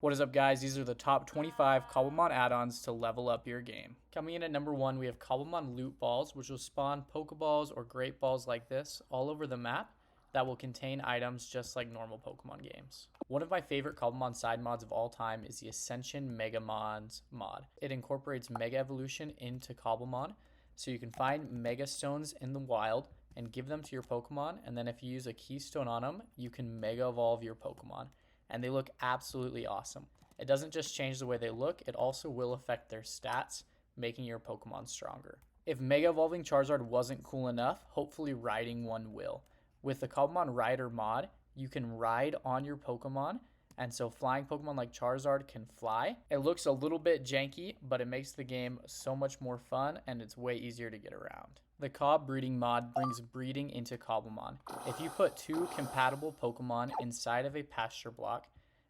What is up, guys? These are the top 25 Cobblemon add-ons to level up your game. Coming in at number 1, we have Cobblemon loot balls, which will spawn Pokeballs or Great Balls like this all over the map that will contain items just like normal Pokemon games. One of my favorite Cobblemon side mods of all time is the Ascension Mega Mons mod. It incorporates Mega Evolution into Cobblemon, so you can find Mega Stones in the wild and give them to your Pokemon, and then if you use a Keystone on them, you can Mega Evolve your Pokemon. And they look absolutely awesome. It doesn't just change the way they look, it also will affect their stats, making your Pokemon stronger. If Mega Evolving Charizard wasn't cool enough, hopefully riding one will. With the Cobblemon Rider mod, you can ride on your Pokemon, and so flying Pokemon like Charizard can fly. It looks a little bit janky, but it makes the game so much more fun, and it's way easier to get around. The Cobb breeding mod brings breeding into Cobblemon. If you put 2 compatible Pokemon inside of a pasture block,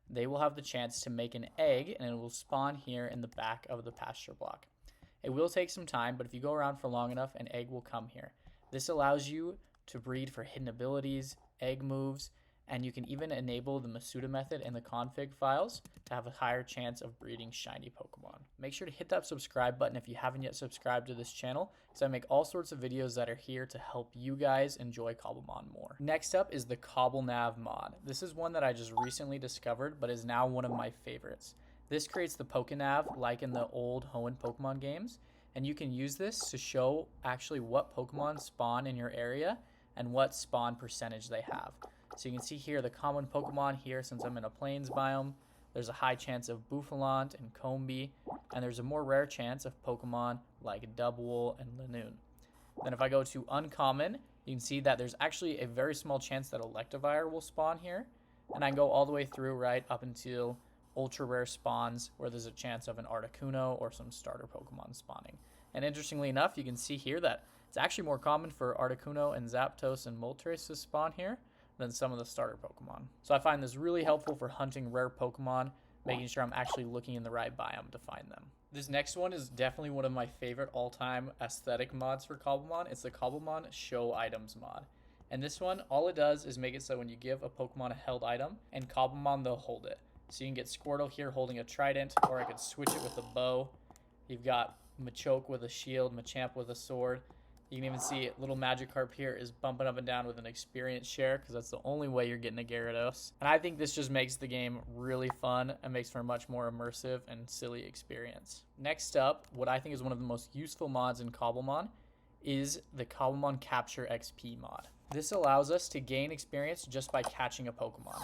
they will have the chance to make an egg, and it will spawn here in the back of the pasture block. It will take some time, but if you go around for long enough, an egg will come here. This allows you to breed for hidden abilities, egg moves, and you can even enable the Masuda method in the config files to have a higher chance of breeding shiny Pokemon. Make sure to hit that subscribe button if you haven't yet subscribed to this channel, because I make all sorts of videos that are here to help you guys enjoy Cobblemon more. Next up is the CobbleNav mod. This is one that I just recently discovered, but is now one of my favorites. This creates the Pokenav like in the old Hoenn Pokemon games, and you can use this to show actually what Pokemon spawn in your area and what spawn percentage they have. So you can see here the common Pokemon here, since I'm in a plains biome, there's a high chance of Bouffalant and Combee, and there's a more rare chance of Pokemon like Dubwool and Lanoon. Then if I go to uncommon, you can see that there's actually a very small chance that Electivire will spawn here, and I can go all the way through right up until ultra rare spawns where there's a chance of an Articuno or some starter Pokemon spawning. And interestingly enough, you can see here that it's actually more common for Articuno and Zapdos and Moltres to spawn here than some of the starter Pokemon. So I find this really helpful for hunting rare Pokemon, making sure I'm actually looking in the right biome to find them. This next one is definitely one of my favorite all-time aesthetic mods for Cobblemon. It's the Cobblemon Show Items mod. And this one, all it does is make it so when you give a Pokemon a held item, and Cobblemon, they'll hold it. So you can get Squirtle here holding a trident, or I could switch it with a bow. You've got Machoke with a shield, Machamp with a sword. You can even see little Magikarp here is bumping up and down with an experience share, because that's the only way you're getting a Gyarados. And I think this just makes the game really fun and makes for a much more immersive and silly experience. Next up, what I think is one of the most useful mods in Cobblemon is the Cobblemon Capture XP mod. This allows us to gain experience just by catching a Pokemon.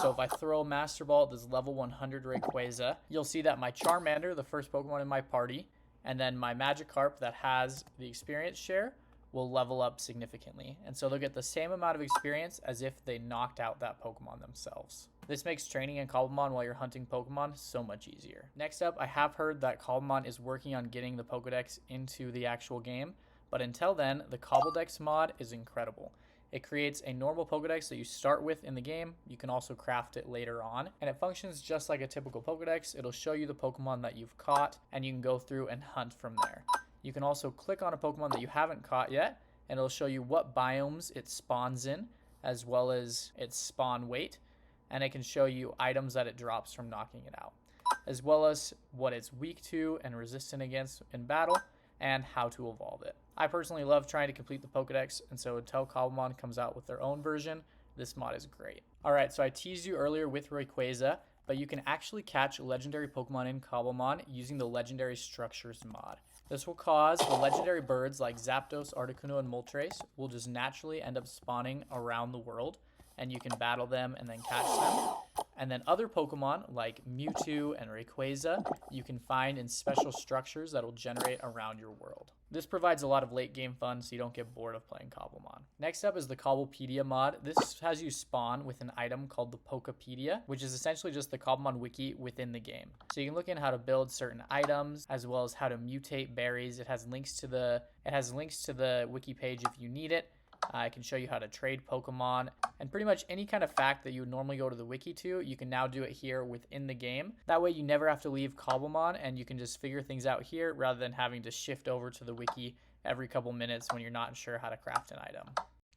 So if I throw a Master Ball at this level 100 Rayquaza, you'll see that my Charmander, the first Pokemon in my party, and then my Magikarp that has the experience share will level up significantly. And so they'll get the same amount of experience as if they knocked out that Pokemon themselves. This makes training in Cobblemon while you're hunting Pokemon so much easier. Next up, I have heard that Cobblemon is working on getting the Pokedex into the actual game, but until then, the Cobbledex mod is incredible. It creates a normal Pokedex that you start with in the game. You can also craft it later on, and it functions just like a typical Pokedex. It'll show you the Pokemon that you've caught, and you can go through and hunt from there. You can also click on a Pokemon that you haven't caught yet, and it'll show you what biomes it spawns in, as well as its spawn weight, and it can show you items that it drops from knocking it out, as well as what it's weak to and resistant against in battle, and how to evolve it. I personally love trying to complete the Pokedex, and so until Cobblemon comes out with their own version, this mod is great. Alright, so I teased you earlier with Rayquaza, but you can actually catch legendary Pokemon in Cobblemon using the Legendary Structures mod. This will cause the legendary birds like Zapdos, Articuno, and Moltres will just naturally end up spawning around the world, and you can battle them and then catch them. And then other Pokemon like Mewtwo and Rayquaza you can find in special structures that will generate around your world. This provides a lot of late game fun so you don't get bored of playing Cobblemon. Next up is the Cobblepedia mod. This has you spawn with an item called the Pokepedia, which is essentially just the Cobblemon wiki within the game. So you can look in how to build certain items as well as how to mutate berries. It has links to the wiki page if you need it. I can show you how to trade Pokemon, and pretty much any kind of fact that you would normally go to the wiki to, you can now do it here within the game. That way you never have to leave Cobblemon, and you can just figure things out here rather than having to shift over to the wiki every couple minutes when you're not sure how to craft an item.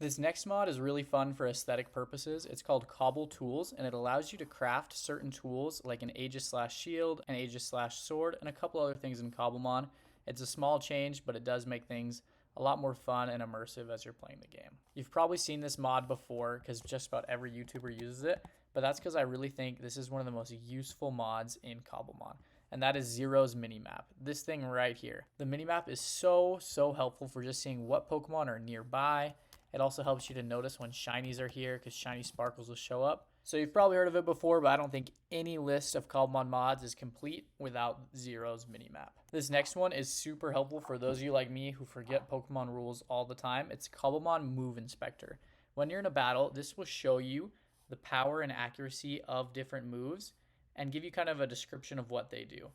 This next mod is really fun for aesthetic purposes. It's called Cobble Tools, and it allows you to craft certain tools like an Aegis/shield, an Aegis/sword, and a couple other things in Cobblemon. It's a small change, but it does make things a lot more fun and immersive as you're playing the game. You've probably seen this mod before because just about every YouTuber uses it, but that's because I really think this is one of the most useful mods in Cobblemon, and that is Zero's minimap. This thing right here. The minimap is so helpful for just seeing what Pokemon are nearby. It also helps you to notice when shinies are here because shiny sparkles will show up. So you've probably heard of it before, but I don't think any list of Cobblemon mods is complete without Zero's minimap. This next one is super helpful for those of you like me who forget Pokemon rules all the time. It's Cobblemon Move Inspector. When you're in a battle, this will show you the power and accuracy of different moves and give you kind of a description of what they do.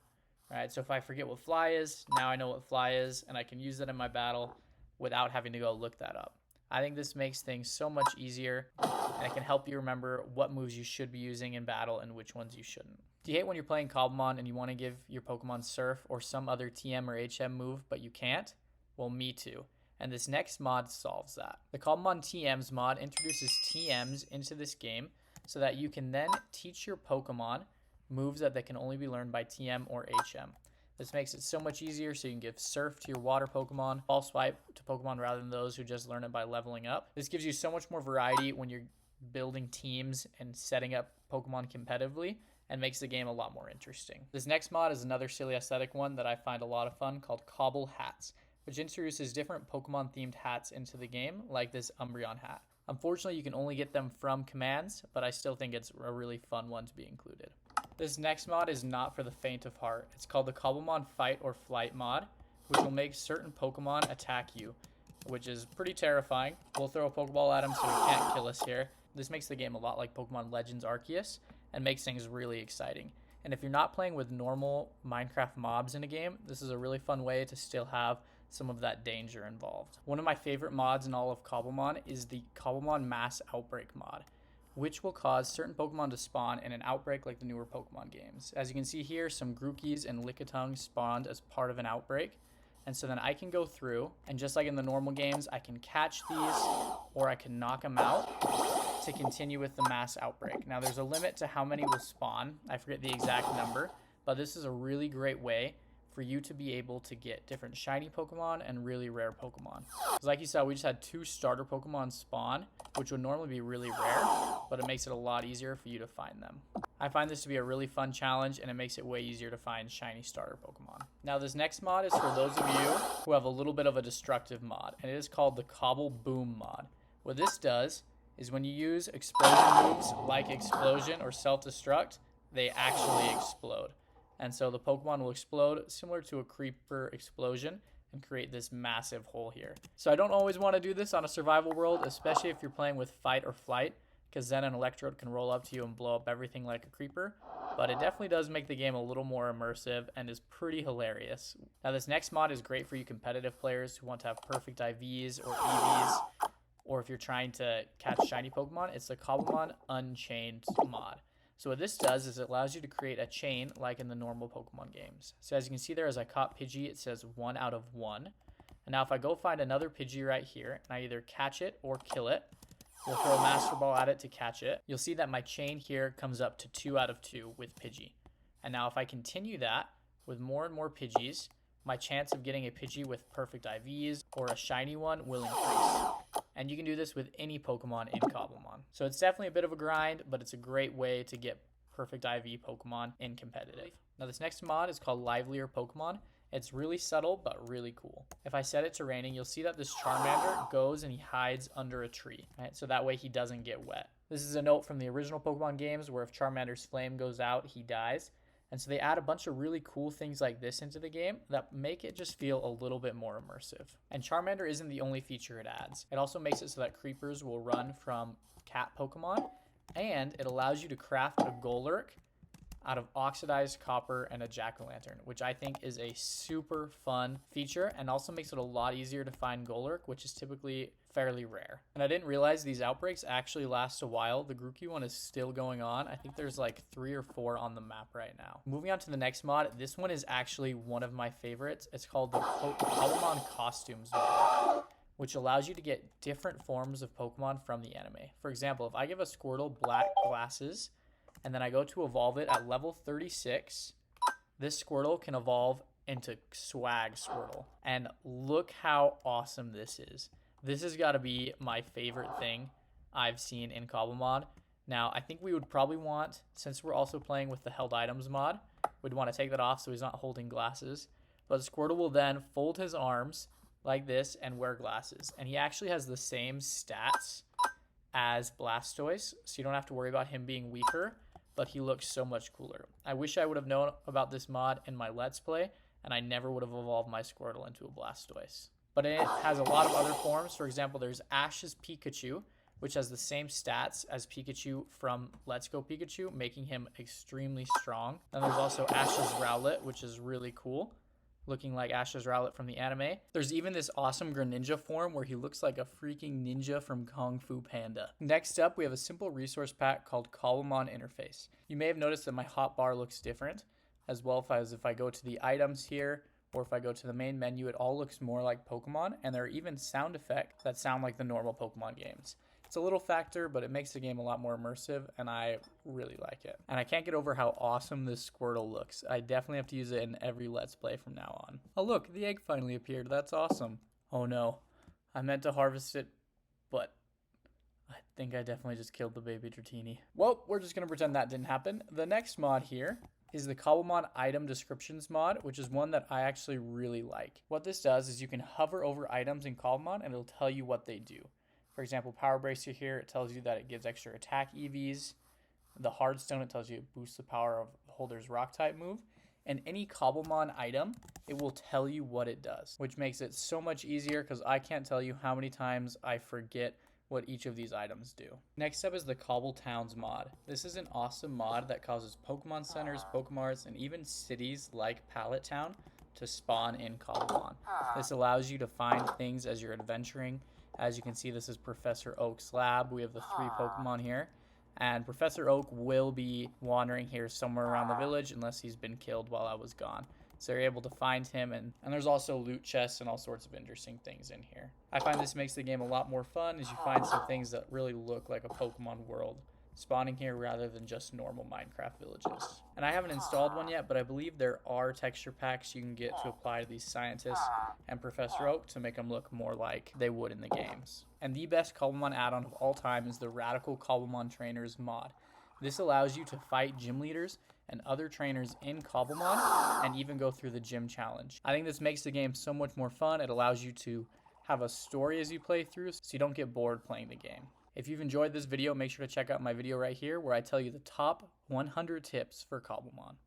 All right, so if I forget what Fly is, now I know what Fly is, and I can use that in my battle without having to go look that up. I think this makes things so much easier, and it can help you remember what moves you should be using in battle and which ones you shouldn't. Do you hate when you're playing Cobblemon and you want to give your Pokemon Surf or some other TM or HM move, but you can't? Well, me too. And this next mod solves that. The Cobblemon TMs mod introduces TMs into this game so that you can then teach your Pokemon moves that they can only be learned by TM or HM. This makes it so much easier so you can give Surf to your water Pokemon, Ball Swipe to Pokemon rather than those who just learn it by leveling up. This gives you so much more variety when you're building teams and setting up Pokemon competitively and makes the game a lot more interesting. This next mod is another silly aesthetic one that I find a lot of fun called Cobble Hats, which introduces different Pokemon themed hats into the game like this Umbreon hat. Unfortunately, you can only get them from commands, but I still think it's a really fun one to be included. This next mod is not for the faint of heart. It's called the Cobblemon Fight or Flight mod, which will make certain Pokemon attack you, which is pretty terrifying. We'll throw a Pokeball at him so he can't kill us here. This makes the game a lot like Pokemon Legends Arceus and makes things really exciting. And if you're not playing with normal Minecraft mobs in a game, this is a really fun way to still have some of that danger involved. One of my favorite mods in all of Cobblemon is the Cobblemon Mass Outbreak mod, which will cause certain Pokemon to spawn in an outbreak like the newer Pokemon games. As you can see here, some Grookeys and Lickitungs spawned as part of an outbreak. And so then I can go through, and just like in the normal games, I can catch these, or I can knock them out to continue with the mass outbreak. Now there's a limit to how many will spawn. I forget the exact number, but this is a really great way for you to be able to get different shiny Pokemon and really rare Pokemon. Because like you saw, we just had 2 starter Pokemon spawn, which would normally be really rare, but it makes it a lot easier for you to find them. I find this to be a really fun challenge, and it makes it way easier to find shiny starter Pokemon. Now this next mod is for those of you who have a little bit of a destructive mod, and it is called the Cobble Boom mod. What this does is when you use explosion moves like Explosion or Self-Destruct, they actually explode. And so the Pokemon will explode similar to a creeper explosion and create this massive hole here. So I don't always want to do this on a survival world, especially if you're playing with Fight or Flight, because then an Electrode can roll up to you and blow up everything like a creeper. But it definitely does make the game a little more immersive and is pretty hilarious. Now this next mod is great for you competitive players who want to have perfect IVs or EVs, or if you're trying to catch shiny Pokemon, it's the Cobblemon Unchained mod. So what this does is it allows you to create a chain like in the normal Pokemon games. So as you can see there, as I caught Pidgey, it says 1 out of 1. And now if I go find another Pidgey right here, and I either catch it or kill it, we'll throw a Master Ball at it to catch it, you'll see that my chain here comes up to 2 out of 2 with Pidgey. And now if I continue that with more and more Pidgeys, my chance of getting a Pidgey with perfect IVs or a shiny one will increase. And you can do this with any Pokemon in Cobblemon. So it's definitely a bit of a grind, but it's a great way to get perfect IV Pokemon in competitive. Now this next mod is called Livelier Pokemon. It's really subtle, but really cool. If I set it to raining, you'll see that this Charmander goes and he hides under a tree, right? So that way he doesn't get wet. This is a note from the original Pokemon games where if Charmander's flame goes out, he dies. And so they add a bunch of really cool things like this into the game that make it just feel a little bit more immersive. And Charmander isn't the only feature it adds. It also makes it so that creepers will run from cat Pokemon, and it allows you to craft a Golurk out of oxidized copper and a jack-o'-lantern, which I think is a super fun feature and also makes it a lot easier to find Golurk, which is typically fairly rare. And I didn't realize these outbreaks actually last a while. The Grookey one is still going on. I think there's like 3 or 4 on the map right now. Moving on to the next mod, this one is actually one of my favorites. It's called the Cobblemon Costumes mod, which allows you to get different forms of Pokemon from the anime. For example, if I give a Squirtle black glasses and then I go to evolve it at level 36, this Squirtle can evolve into Swag Squirtle. And look how awesome this is. This has got to be my favorite thing I've seen in Cobblemon. Now, I think we would probably want, since we're also playing with the held items mod, we'd want to take that off so he's not holding glasses. But Squirtle will then fold his arms like this and wear glasses. And he actually has the same stats as Blastoise, so you don't have to worry about him being weaker, but he looks so much cooler. I wish I would have known about this mod in my Let's Play, and I never would have evolved my Squirtle into a Blastoise. But it has a lot of other forms. For example, there's Ash's Pikachu, which has the same stats as Pikachu from Let's Go Pikachu, making him extremely strong. Then there's also Ash's Rowlet, which is really cool, looking like Ash's Rowlet from the anime. There's even this awesome Greninja form where he looks like a freaking ninja from Kung Fu Panda. Next up, we have a simple resource pack called Cobblemon Interface. You may have noticed that my hotbar looks different, as well as if I go to the items here, or if I go to the main menu, it all looks more like Pokemon, and there are even sound effects that sound like the normal Pokemon games. It's a little factor, but it makes the game a lot more immersive, and I really like it. And I can't get over how awesome this Squirtle looks. I definitely have to use it in every Let's Play from now on. Oh look, the egg finally appeared. That's awesome. Oh no, I meant to harvest it, but I think I definitely just killed the baby Dratini. Well, we're just gonna pretend that didn't happen. The next mod here is the Cobblemon Item Descriptions mod, which is one that I actually really like. What this does is you can hover over items in Cobblemon and it'll tell you what they do. For example, Power Bracer here, it tells you that it gives extra attack EVs. The Hard Stone, it tells you it boosts the power of the holder's rock type move. And any Cobblemon item, it will tell you what it does, which makes it so much easier because I can't tell you how many times I forget what each of these items do. Next up is the Cobble Towns mod. This is an awesome mod that causes Pokemon centers, Pokemarts, and even cities like Pallet Town to spawn in Cobblemon. This allows you to find things as you're adventuring. As you can see, this is Professor Oak's lab. We have the 3 Pokemon here. And Professor Oak will be wandering here somewhere around the village unless he's been killed while I was gone. So you're able to find him, and there's also loot chests and all sorts of interesting things in here. I find this makes the game a lot more fun as you find some things that really look like a Pokemon world spawning here rather than just normal Minecraft villages. And I haven't installed one yet, but I believe there are texture packs you can get to apply to these scientists and Professor Oak to make them look more like they would in the games. And the best Cobblemon add-on of all time is the Radical Cobblemon Trainers mod. This allows you to fight gym leaders and other trainers in Cobblemon and even go through the gym challenge. I think this makes the game so much more fun. It allows you to have a story as you play through so you don't get bored playing the game. If you've enjoyed this video, make sure to check out my video right here where I tell you the top 100 tips for Cobblemon.